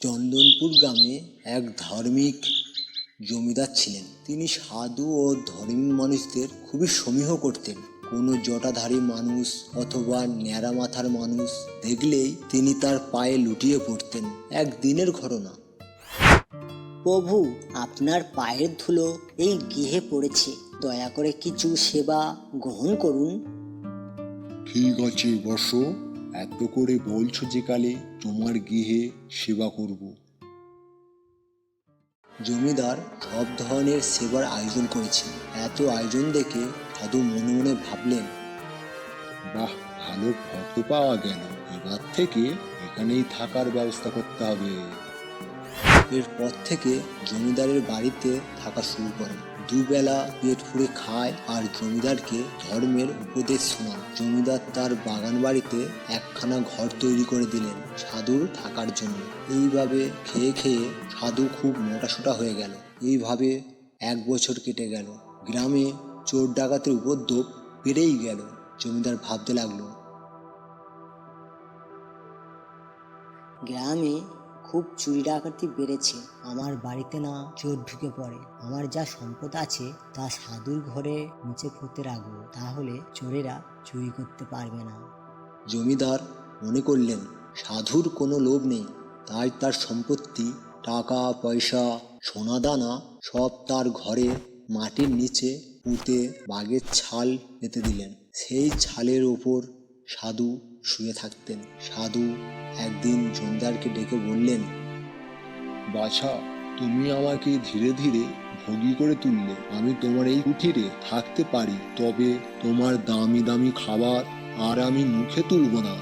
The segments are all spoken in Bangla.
চন্দনপুর গ্রামে এক ধার্মিক জমিদার ছিলেন। তিনি সাধু ও ধর্মী মানুষদের খুবই সমীহ করতেন। কোনো জটাধারী মানুষ অথবা ন্যাড়া মাথার মানুষ দেখলেই তিনি তার পায়ে লুটিয়ে পড়তেন। একদিনের ঘটনা। প্রভু, আপনার পায়ের ধুলো এই গৃহে পড়েছে, দয়া করে কিছু সেবা গ্রহণ করুন। ঠিক আছে, বসো। এত করে বলছো যে কালে তোমার গৃহে সেবা করব। জমিদার সব ধরনের সেবার আয়োজন করেছেন। এত আয়োজন দেখে সাধু মনে মনে ভাবলেন, বাহ, ভালো ভক্ত পাওয়া গেল। এবার থেকে এখানেই থাকার ব্যবস্থা করতে হবে। এরপর থেকে জমিদারের বাড়িতে থাকা শুরু করেন। দুবেলা পেট পুড়ে খায় আর জমিদারকে ধর্মের উপদেশ শোনান। জমিদার তার বাগান বাড়িতে একখানা ঘর তৈরি করে দিলেন সাধুর থাকার জন্য। এইভাবে খেয়ে খেয়ে সাধু খুব মোটাসোটা হয়ে গেল। এইভাবে 1 বছর কেটে গেল। গ্রামে চোর ডাকাতের উপদ্রব বেড়েই গেল। জমিদার ভাবতে লাগলো, গ্রামে খুব চুরি ডাকাতি বেড়েছে। আমার বাড়িতে না চোর ঢুকে পড়ে, আমার যা সম্পদ আছে তা সাধুর ঘরে নিচে পুঁতে রাখবো, তাহলে চোরেরা চুরি করতে পারবে না। জমিদার মনে করলেন সাধুর কোনো লোভ নেই, তাই তার সম্পত্তি, টাকা পয়সা, সোনাদানা সব তার ঘরে মাটির নিচে পুঁতে বাঘের ছাল পেতে দিলেন। সেই ছালের ওপর সাধু শুয়ে থাকতেন। সাধু একদিন জমিদারকে ডেকে বললেন, বাছা, তুমি আমাকে ধীরে ধীরে ভোগী করে তুললে। আমি তোমার এই কুঠিরে থাকতে পারি, তবে তোমার দামি দামি খাবার আর আমি মুখে তুলব না।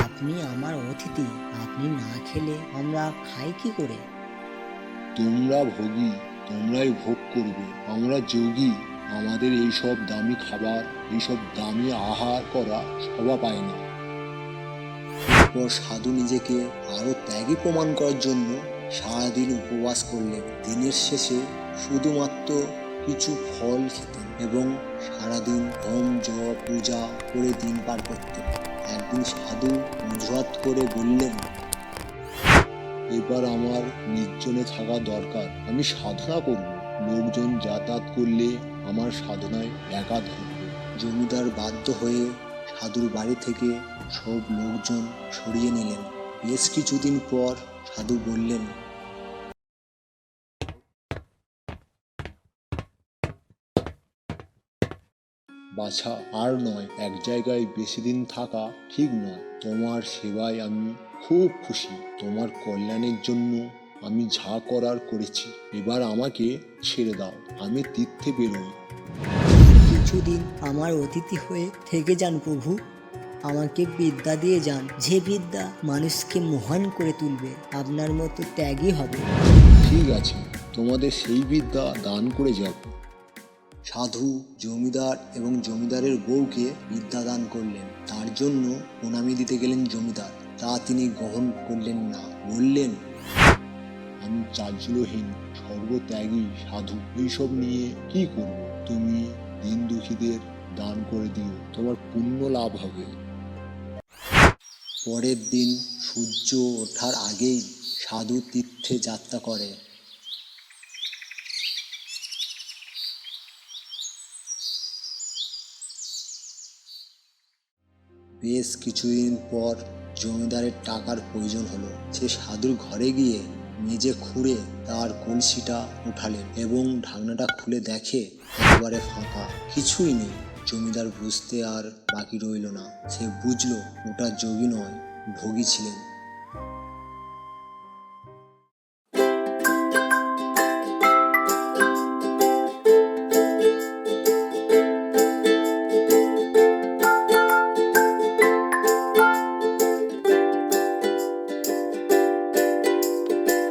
আপনি আমার অতিথি, আপনি না খেলে আমরা খাই কি করে? তোমরা ভোগী, তোমরাই ভোগ করবে। আমরা যোগী, আমাদের এইসব দামি খাবার, এইসব দামি আহার করা শোভা পায় না। এরপর সাধু নিজেকে আরো ত্যাগী প্রমাণ করার জন্য সারাদিন উপবাস করলেন। দিনের শেষে শুধুমাত্র কিছু ফল খেতেন এবং সারাদিন হোম জপ পূজা করে দিন পার করতেন। একদিন সাধু অজুহাত করে বললেন, এবার আমার নির্জনে থাকা দরকার। আমি সাধনা করব। লোকজন যাতায়াত করলে আমার সাধনায় ব্যাঘাত ঘটবে। জমিদার বাধ্য হয়ে সাধুর বাড়ি থেকে সব লোকজন সরিয়ে নিলেন। বেশ কিছুদিন পর সাধু বললেন, বাছা, আর নয়, এক জায়গায় বেশি দিন থাকা ঠিক নয়। তোমার সেবায় আমি খুব খুশি। তোমার কল্যাণের জন্য আমি যা করার করেছি। এবার আমাকে ছেড়ে দাও, আমি তীর্থে বেরোই। কিছুদিন আমার অতিথি হয়ে থেকে যান প্রভু। আমাকে বিদ্যা দিয়ে যান, যে বিদ্যা মানুষকে মহান করে তুলবে। আপনার মতো ত্যাগী হবে। ঠিক আছে, তোমাদের সেই বিদ্যা দান করে যাব। সাধু জমিদার এবং জমিদারের বউকে বিদ্যা দান করলেন। তার জন্য প্রণামী দিতে গেলেন জমিদার, তা তিনি গ্রহণ করলেন না। বললেন, আমি চার্জলহীন সর্বত্যাগী সাধু, এইসব নিয়ে কি করব? তুমি দিন দুঃখীদের দান করে দিও, তোমার পুণ্য লাভ হবে। পরের দিন সূর্য ওঠার আগেই সাধু তীর্থে যাত্রা করে। বেশ কিছুদিন পর জমিদারের টাকার প্রয়োজন হলো। সে সাধুর ঘরে গিয়ে মেজে খুঁড়ে তার কলসিটা উঠালেন এবং ঢাকনাটা খুলে দেখে একেবারে ফাঁকা, কিছুই নেই। জমিদার বুঝতে আর বাকি রইল না। সে বুঝলো ওটা যোগী নয়, ভোগী ছিলেন।